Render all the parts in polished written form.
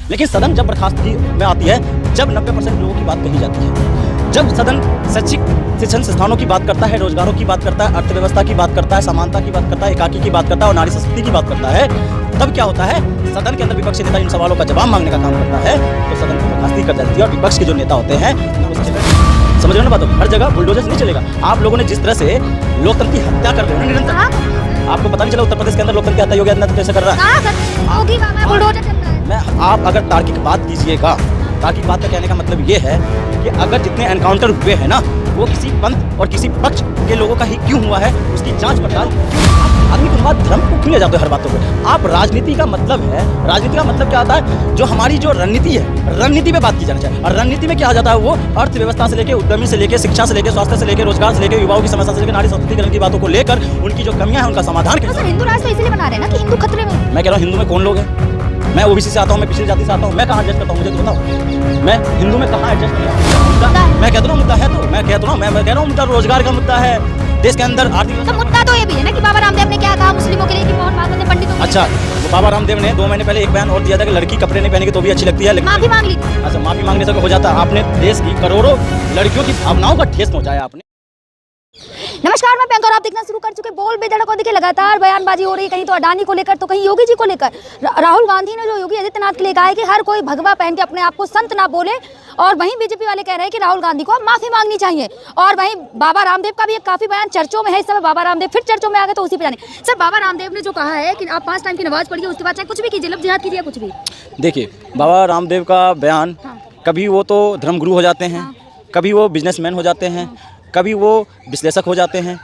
लेकिन सदन जब बर्खास्तगी में आती है, जब 90% लोगों की बात कही जाती है, जब सदन शैक्षिक शिक्षण संस्थानों की बात करता है, रोजगारों की बात करता है, अर्थव्यवस्था की बात करता है, समानता की बात करता है, एकाकी की बात करता है और नारी संस्कृति की बात करता है, तब क्या होता है, सदन के अंदर विपक्षी नेता इन सवालों का जवाब मांगने का काम करता है तो सदन को बर्खास्तगी कर जाती है। और विपक्ष के जो नेता होते हैं, समझ रहे हो ना बातों, हर जगह बुलडोजर नहीं चलेगा। आप लोगों ने जिस तरह से लोकतंत्र की हत्या कर रहे हो ना निरंतर, आपको पता नहीं चला उत्तर प्रदेश के अंदर लोकतंत्र की हत्या योगी आदित्यनाथ कैसे कर रहा है। मैं आप अगर तार्किक बात कीजिएगा, तार्किक बात का कहने का मतलब ये है कि अगर जितने एनकाउंटर हुए हैं ना, वो किसी पंथ और किसी पक्ष के लोगों का ही क्यों हुआ है, उसकी जांच पड़ताल आदमी के बाद धर्म को क्यों ले जाते हो हर बातों को। आप राजनीति का मतलब है, राजनीति का मतलब क्या होता है, जो हमारी जो रणनीति है, रणनीति पे बात की जानी चाहिए। और रणनीति में क्या आ जाता है, वो अर्थव्यवस्था से लेकर उद्यमी से लेकर शिक्षा से लेकर स्वास्थ्य से लेकर रोजगार से लेकर युवाओं की समस्या से लेकर नारी संस्कृतिकरण की बातों को लेकर उनकी जो कमियां हैं उनका समाधान कैसे। हिंदू राष्ट्र इसलिए बना रहे हैं ना कि हिंदू खतरे में। मैं कह रहा हूँ हिंदू में कौन लोग हैं, मैं ओबीसी से आता हूँ, मैं पिछड़ी जाति से आता हूँ, मैं कहाँ एडजस्ट करता हूँ, मुझे तो बताओ, मैं हिंदू में कहाँ एडजस्ट करता हूँ। मैं कहता हूँ मुद्दा है, तो मैं कहता हूँ, मैं कह रहा हूँ मुद्दा रोजगार का मुद्दा है, देश के अंदर आर्थिक तो मुद्दा तो ये भी है ना कि बाबा रामदेव ने क्या कहा मुस्लिमों के लिए कि मोहन भागवत ने पंडितों। अच्छा, वो बाबा रामदेव ने 2 महीने पहले एक बयान और दिया था कि लड़की कपड़े नहीं पहनेगी तो भी अच्छी लगती है, लेकिन माफी मांग ली। अच्छा, माफी मांगने से हो जाता है। आपने देश की करोड़ों लड़कियों की भावनाओं का ठेस पहुंचाया आपने। नमस्कार, मैं प्रियंका और आप देखना शुरू कर चुके बोल बेधड़क और देखिए लगातार बयानबाजी हो रही है, कहीं तो अडानी को लेकर तो कहीं योगी जी को लेकर। राहुल गांधी ने जो योगी आदित्यनाथ के लिए कहा है कि हर कोई भगवा पहन के अपने आप को संत ना बोले, और वहीं बीजेपी वाले कह रहे हैं कि राहुल गांधी को माफी मांगनी चाहिए। और वहीं बाबा रामदेव का भी एक काफी बयान चर्चों में है इस समय, बाबा रामदेव फिर चर्चों में आ गए तो उसी पे जाने। सर, बाबा रामदेव ने जो कहा है कि आप 5 टाइम की नमाज पढ़िए, उसके बाद चाहे कुछ भी कीजिए, लब जिहाद कीजिए, कुछ भी। देखिए, बाबा रामदेव का बयान, कभी वो तो धर्मगुरु हो जाते हैं, कभी वो बिजनेसमैन हो जाते हैं, कभी वो विश्लेषक हो जाते हैं,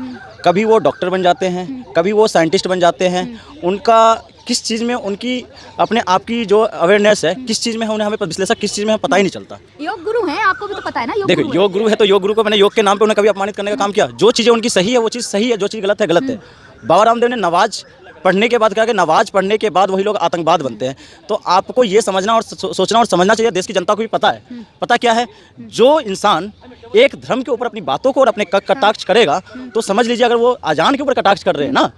कभी वो डॉक्टर बन जाते हैं, कभी वो साइंटिस्ट बन जाते हैं। उनका किस चीज़ में उनकी अपने आप की जो अवेयरनेस है, किस चीज़ में है, उन्हें हमें विश्लेषक किस चीज़ में है पता ही नहीं चलता। योग गुरु हैं, आपको भी तो पता है ना। देखो, योग गुरु है तो योग गुरु को मैंने योग के नाम पे उन्हें कभी अपमानित करने का काम किया। जो चीज़ें उनकी सही है वो चीज़ सही है, जो चीज़ गलत है गलत है। बाबा रामदेव ने नमाज पढ़ने के बाद कहा कि नमाज पढ़ने के बाद वही लोग आतंकवाद बनते हैं। तो आपको ये समझना और सोचना और समझना चाहिए, देश की जनता को भी पता है। पता क्या है, जो इंसान एक धर्म के ऊपर अपनी बातों को और अपने कटाक्ष करेगा, तो समझ लीजिए अगर वो अजान के ऊपर कटाक्ष कर रहे हैं ना,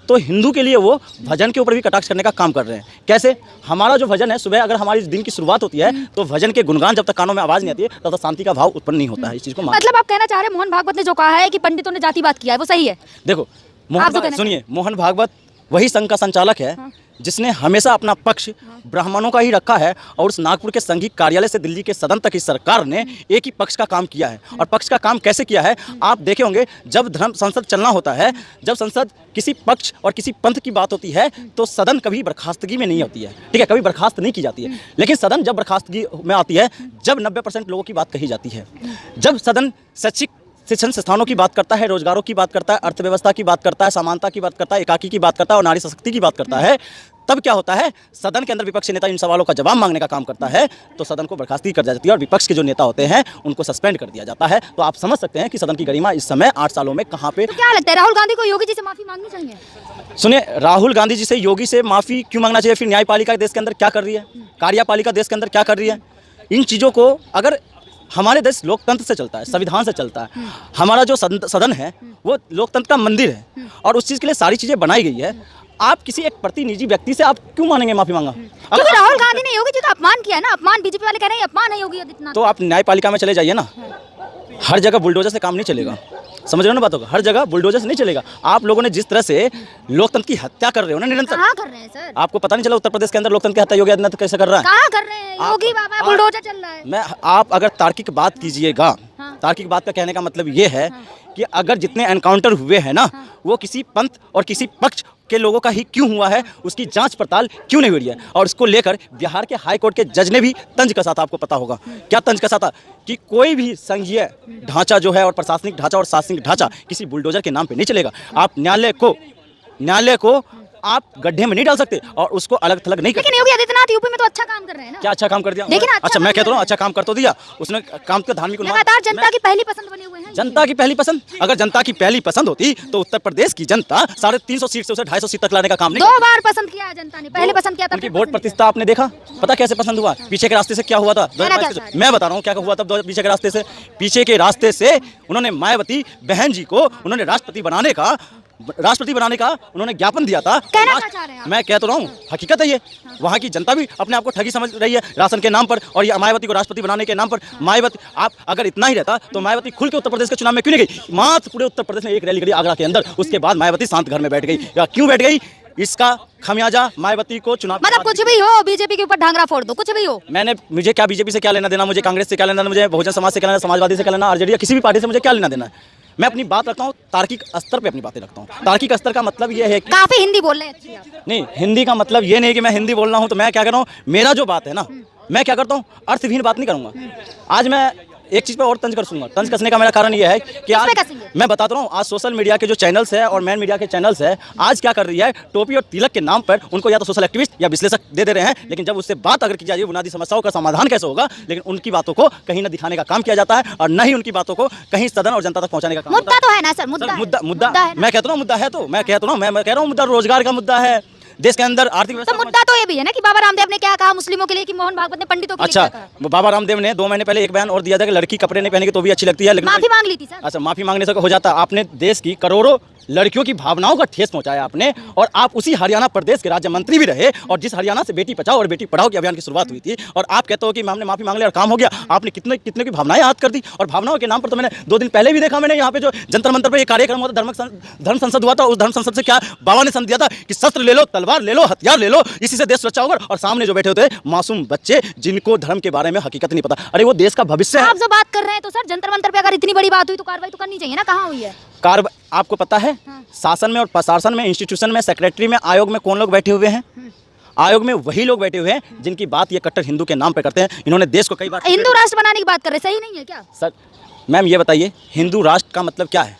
तो हिंदू के लिए वो भजन के ऊपर भी कटाक्ष करने का काम कर रहे हैं। कैसे? हमारा जो भजन है, सुबह अगर हमारी दिन की शुरुआत होती है तो भजन के गुणगान जब तक कानों में आवाज़ नहीं आती है तब तक शांति का भाव उत्पन्न नहीं होता है। इस चीज़ को मतलब आप कहना चाह रहे हैं मोहन भागवत ने जो कहा है कि पंडितों ने जातिवाद किया है वो सही है? देखो, सुनिए, मोहन भागवत वही संघ का संचालक है जिसने हमेशा अपना पक्ष ब्राह्मणों का ही रखा है, और उस नागपुर के संघीय कार्यालय से दिल्ली के सदन तक इस सरकार ने एक ही पक्ष का काम किया है। और पक्ष का काम कैसे किया है आप देखे होंगे, जब धर्म संसद चलना होता है, जब संसद किसी पक्ष और किसी पंथ की बात होती है तो सदन कभी बर्खास्तगी में नहीं होती है, ठीक है, कभी बर्खास्त नहीं की जाती है। लेकिन सदन जब बर्खास्तगी में आती है, जब 90% लोगों की बात कही जाती है, जब सदन शैक्षिक शिक्षण संस्थानों की बात करता है, रोजगारों की बात करता है, अर्थव्यवस्था की बात करता है, समानता की बात करता है, एकाकी की बात करता है और नारी संस्कृति की बात करता है, तब क्या होता है, सदन के अंदर विपक्षी नेता इन सवालों का जवाब मांगने का काम करता है तो सदन को बर्खास्तगी कर जाती है और विपक्ष के जो नेता होते हैं उनको सस्पेंड कर दिया जाता है। तो आप समझ सकते हैं कि सदन की गरिमा इस समय 8 सालों में कहाँ पे। तो क्या लगता है, राहुल गांधी को योगी जी से माफी मांगनी चाहिए? सुनिए, राहुल गांधी जी से योगी से माफी क्यों मांगना चाहिए? फिर न्यायपालिका देश के अंदर क्या कर रही है, कार्यपालिका देश के अंदर क्या कर रही है, इन चीज़ों को अगर हमारे देश लोकतंत्र से चलता है, संविधान से चलता है, हमारा जो सदन है वो लोकतंत्र का मंदिर है और उस चीज़ के लिए सारी चीज़ें बनाई गई है। आप किसी एक प्रतिनिजी व्यक्ति से आप क्यों मानेंगे माफी मांगा? क्योंकि राहुल गांधी ने योगी जी का अपमान किया ना, अपमान बीजेपी वाले कह रहे हैं अपमान है योगी आदित्यनाथ। तो आप न्यायपालिका में चले जाइए ना, हर जगह बुलडोजर से काम नहीं चलेगा, समझ रहे हो ना बातों को, हर जगह बुलडोजर से नहीं चलेगा। आप लोगों ने जिस तरह से लोकतंत्र की हत्या कर रहे हो ना निरंतर, कहाँ कर रहे हैं सर? आपको पता नहीं चला उत्तर प्रदेश के अंदर लोकतंत्र की हत्या योगी आदित्यनाथ कैसे कर रहा है? कहाँ कर रहे हैं? योगी बाबा बुलडोजर चल रहा है। आप अगर तार्किक बात कीजिएगा, तार्किक बात का कहने का मतलब ये है कि अगर जितने एनकाउंटर हुए हैं ना, वो किसी पंथ और किसी पक्ष के लोगों का ही क्यों हुआ है, उसकी जांच पड़ताल क्यों नहीं हो रही है। और इसको लेकर बिहार के हाई कोर्ट के जज ने भी तंज कसा था। आपको पता होगा क्या तंज कसा था कि कोई भी संघीय ढांचा जो है और प्रशासनिक ढांचा और शासनिक ढांचा किसी बुलडोजर के नाम पे नहीं चलेगा। आप न्यायालय को आप गड्ढे में नहीं डाल सकते और उसको अलग थलग नहीं कर। लेकिन योगी आदित्यनाथ यूपी में तो अच्छा काम कर रहे हैं ना। क्या अच्छा काम कर दिया? अच्छा, मैं कहता हूँ अच्छा काम कर तो दिया उसने, काम तो धार्मिक लगातार जनता की पहली पसंद बने हुए हैं। जनता की पहली पसंद, अगर जनता की पहली पसंद होती तो उत्तर प्रदेश की जनता 350 सीट से उसे 250 सीट तक लाने का काम नहीं। 2 बार पसंद किया है जनता ने, पहले पसंद किया था। उनकी वोट प्रतिशत आपने देखा, पता कैसे पसंद हुआ? पीछे के रास्ते से क्या हुआ था? मैं बता रहा हूँ क्या हुआ था पीछे के रास्ते से उन्होंने मायावती बहन जी को उन्होंने राष्ट्रपति बनाने का राष्ट्रपति बनाने का उन्होंने ज्ञापन दिया था। कहना क्या चाह रहे हैं आप? मैं कह तो रहा हूँ, हकीकत है ये। वहाँ की जनता भी अपने आप को ठगी समझ रही है राशन के नाम पर, और ये मायावती को राष्ट्रपति बनाने के नाम पर। मायावती, आप अगर इतना ही रहता तो मायावती खुल के उत्तर प्रदेश के चुनाव में क्यों नहीं गई? मात्र पूरे उत्तर प्रदेश में एक रैली करी आगरा के अंदर, उसके बाद मायावती शांत घर में बैठ गई। या क्यों बैठ गई? इसका खमियाजा मायावती को चुनाव, मतलब कुछ भी हो, बीजेपी के ऊपर ढांगरा फोड़ दो, कुछ भी हो। मुझे क्या बीजेपी से क्या लेना देना, मुझे कांग्रेस से क्या लेना देना, मुझे बहुजन समाज से क्या लेना, समाजवादी से क्या लेना, आरजेडी या किसी भी पार्टी से मुझे क्या लेना देना है। मैं अपनी बात रखता हूँ तार्किक स्तर पे, अपनी बातें रखता हूँ। तार्किक स्तर का मतलब ये है कि काफी हिंदी बोल रहे हैं अच्छी आप। नहीं, हिंदी का मतलब ये नहीं कि मैं हिंदी बोल रहा हूँ तो मैं क्या कर रहा हूँ, मेरा जो बात है ना, मैं क्या करता हूँ, अर्थहीन बात नहीं करूँगा। आज मैं एक चीज़ पे और तंज कसूंगा। तंज कसने का मेरा कारण ये है कि आज मैं बताता हूँ, आज सोशल मीडिया के जो चैनल्स है और मैन मीडिया के चैनल्स है, आज क्या कर रही है, टोपी और तिलक के नाम पर उनको या तो सोशल एक्टिविस्ट या विश्लेषक दे रहे हैं, लेकिन जब उससे बात अगर की जाए बुनियादी समस्याओं का समाधान कैसे होगा, लेकिन उनकी बातों को कहीं न दिखाने का काम किया जाता है और न ही उनकी बातों को कहीं सदन और जनता तक पहुंचाने का काम। मुद्दा तो है ना सर, मुद्दा मैं कहता हूँ मुद्दा है, तो मैं कहता हूँ, मैं कह रहा हूँ मुद्दा रोजगार का मुद्दा है, देश के अंदर आर्थिक तो मुद्दा तो ये भी है ना कि बाबा रामदेव ने क्या कहा मुस्लिमों के लिए, कि मोहन भागवत ने पंडितों के लिए क्या कहा। अच्छा, बाबा रामदेव ने 2 महीने पहले एक बयान और दिया था कि लड़की कपड़े नहीं पहनेगी तो भी अच्छी लगती है, लेकिन माफी मांग ली थी सर। अच्छा, माफी मांगने से हो जाता। आपने देश की करोड़ों लड़कियों की भावनाओं का ठेस पहुंचाया आपने, और आप उसी हरियाणा प्रदेश के राज्य मंत्री भी रहे, और जिस हरियाणा से बेटी बचाओ और बेटी पढ़ाओ के अभियान की शुरुआत हुई थी, और आप कहते हो कि हमने माफी मांग लिया और काम हो गया। आपने कितने की भावनाएं याद कर दी, और भावनाओं के नाम पर तो मैंने 2 दिन पहले भी देखा, मैंने यहाँ पे जो जंतर मंतर पर एक कार्यक्रम हुआ था, धर्म संसद हुआ था, उस धर्म संसद से क्या बाबा ने संदेश दिया था कि शस्त्र ले लो, तलवार ले लो, हथियार ले लो, इसी से देश सुरक्षा होगा। और सामने जो बैठे होते हैं मासूम बच्चे, जिनको धर्म के बारे में हकीकत नहीं पता। अरे वो देश का भविष्य है। आप जो बात कर रहे हैं तो सर जंतर मंतर पे अगर इतनी बड़ी बात हुई तो कार्रवाई तो करनी चाहिए ना, कहाँ हुई है आपको पता है शासन में और प्रशासन में, इंस्टीट्यूशन में, सेक्रेटरी में, आयोग में कौन लोग बैठे हुए हैं? आयोग में वही लोग बैठे हुए हैं जिनकी बात ये कट्टर हिंदू के नाम पे करते हैं। इन्होंने देश को कई बार हिंदू राष्ट्र बनाने की बात कर रहे, सही नहीं है क्या सर? मैम ये बताइए, हिंदू राष्ट्र का मतलब क्या है?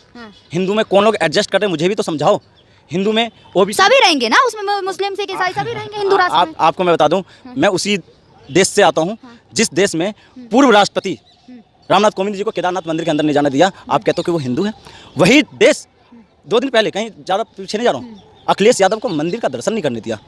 हिंदू में कौन लोग एडजस्ट कर रहे हैं, मुझे भी तो समझाओ। हिंदू में वो भी सभी रहेंगे ना, उसमें मुस्लिम से ईसाई सभी रहेंगे हिंदू राष्ट्र में। आपको मैं बता दूं, मैं उसी देश से आता हूं जिस देश में पूर्व राष्ट्रपति रामनाथ कोविंद जी को केदारनाथ मंदिर के अंदर नहीं जाने दिया। आप कहते हो कि वो हिंदू है? वही देश 2 दिन पहले, कहीं ज़्यादा पीछे नहीं जा रहा हूँ, अखिलेश यादव को मंदिर का दर्शन नहीं करने दिया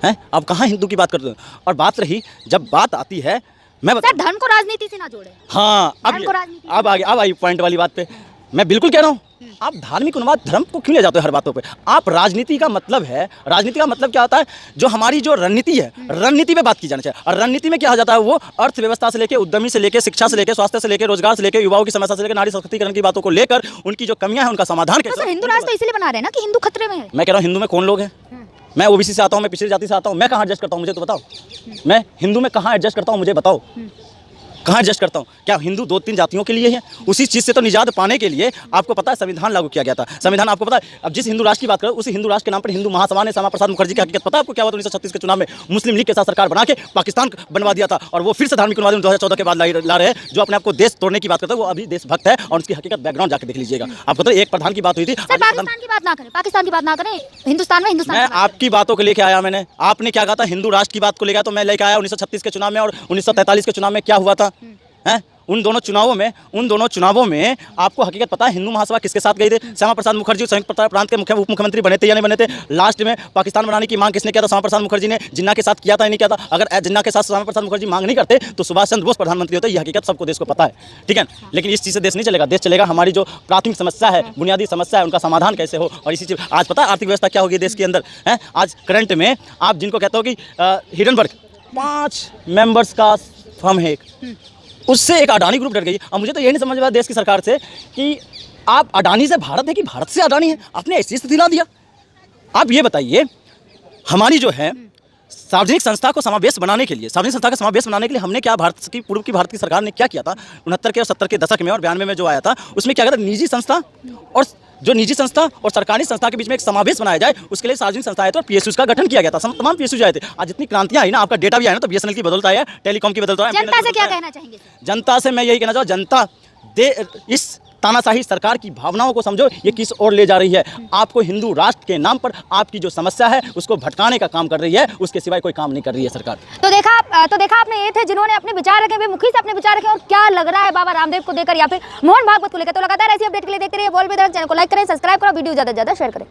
है। अब कहाँ हिंदू की बात करते हो? और बात रही, जब बात आती है, मैं सर धर्म को राजनीति से ना जोड़े। हाँ, अब आई पॉइंट वाली बात पे मैं बिल्कुल कह रहा हूँ। आप धार्मिक उन्माद धर्म को क्यों ले जाते हो हर बातों पे? आप राजनीति का मतलब है, राजनीति का मतलब क्या होता है? जो हमारी जो रणनीति है, रणनीति पे बात की जानी चाहिए। और रणनीति में क्या हो जाता है, वो अर्थव्यवस्था से लेकर, उद्यमी से लेकर, शिक्षा से लेकर, स्वास्थ्य से लेकर, रोजगार से लेकर, युवाओं की समस्या से लेकर, नारी सशक्तिकरण की बातों को लेकर, उनकी जो कमियां हैं उनका समाधान कैसे। तो हिंदू राष्ट्र इसलिए बना रहे हैं ना कि हिंदू खतरे में है। मैं कह रहा हूँ हिंदू में कौन लोग हैं? मैं ओबीसी से आता हूँ, मैं पिछड़ी जाति से आता हूँ, मैं कहाँ एडजस्ट करता हूँ मुझे तो बताओ। मैं हिंदू में कहाँ एडजस्ट करता हूँ मुझे बताओ, कहाँ एडजस्ट करता हूँ? क्या हिंदू 2-3 जातियों के लिए है? उसी चीज़ से तो निजात पाने के लिए आपको पता है संविधान लागू किया गया था। संविधान आपको पता है, अब जिस हिंदू राष्ट्र की बात करो, उसी हिंदू राष्ट्र के नाम पर हिंदू महासभा ने श्यामा प्रसाद मुखर्जी की हकीकत पता है आपको क्या हुआ था? 1936 के चुनाव में मुस्लिम लीग के साथ सरकार बना के पाकिस्तान बनवा दिया था, और वो फिर से धार्मिक उन्माद 2014 के बाद ला रहे हैं। जो अपने आपको देश तोड़ने की बात करता है वो अभी देशभक्त है, और उसकी हकीकत बैकग्राउंड जाकर देख लीजिएगा। आपको तो एक प्रधान की बात हुई थी। पाकिस्तान की बात ना करें, पाकिस्तान की बात ना करें, हिंदुस्तान में हिंदुस्तान। मैं आपकी बातों को लेके आया, मैंने आपने क्या कहा था? हिंदू राष्ट्र की बात को लेकर तो मैं लेके आया 1936 के चुनाव में, और 1943 के चुनाव में क्या हुआ था? हैं? उन दोनों चुनावों में आपको हकीकत पता है हिंदू महासभा किसके साथ गई थे? श्यामा प्रसाद मुखर्जी संयुक्त प्रांत के उप मुख्यमंत्री बने थे या नहीं बने थे? लास्ट में पाकिस्तान बनाने की मांग किसने किया था? श्यामा प्रसाद मुखर्जी ने। जिन्ना के साथ किया था या नहीं किया था? अगर जिन्ना के साथ श्यामा प्रसाद मुखर्जी मांग नहीं करते तो सुभाष चंद्र बोस प्रधानमंत्री होते। ये हकीकत सबको देश को पता है, ठीक है। लेकिन इस चीज़ से देश नहीं चलेगा। देश चलेगा हमारी जो प्राथमिक समस्या है, बुनियादी समस्या है, उनका समाधान कैसे हो। और इसी चीज़ आज पता है आर्थिक व्यवस्था क्या होगी देश के अंदर है? आज करंट में आप जिनको कहते हो कि हिडनबर्ग 5 मेंबर्स का फर्म है, उससे एक अडानी ग्रुप डर गई। अब मुझे तो ये नहीं समझ में देश की सरकार से कि आप अडानी से भारत है कि भारत से अडानी है? आपने ऐसी स्थिति ला दिया। आप ये बताइए, हमारी जो है सार्वजनिक संस्था को समावेश बनाने के लिए, सार्वजनिक संस्था का समावेश बनाने के लिए हमने क्या, भारत की पूर्व की भारत की सरकार ने क्या किया था 69 के और 70 के दशक में और 92 में जो आया था, उसमें क्या किया था? निजी संस्था और जो निजी संस्था और सरकारी संस्था के बीच में एक समावेश बनाया जाए, उसके लिए सार्वजनिक संस्थाएं तो पीएसयूज का गठन किया गया था। तमाम पीएसयूज आए थे। आज जितनी क्रांतियां आई ना, आपका डेटा भी आया ना, तो बीएसएनएल की बदलता है, टेलीकॉम की बदलता है। जनता से क्या कहना चाहेंगे? जनता से मैं यही कहना चाहूँ, जनता इस तानाशाही सरकार की भावनाओं को समझो, ये किस ओर ले जा रही है। आपको हिंदू राष्ट्र के नाम पर आपकी जो समस्या है उसको भटकाने का काम कर रही है, उसके सिवाय कोई काम नहीं कर रही है सरकार। तो देखा आपने, ये थे जिन्होंने अपने विचार रखे, वे मुखी से अपने विचार रखे, और क्या लग रहा है बाबा रामदेव को लेकर या फिर मोहन भागवत को लेकर। तो लगातार ऐसी अपडेट के लिए देखते रहिए बोल बेधड़क। चैनल को लाइक करें, सब्सक्राइब करें, वीडियो ज़्यादा से ज़्यादा शेयर करें।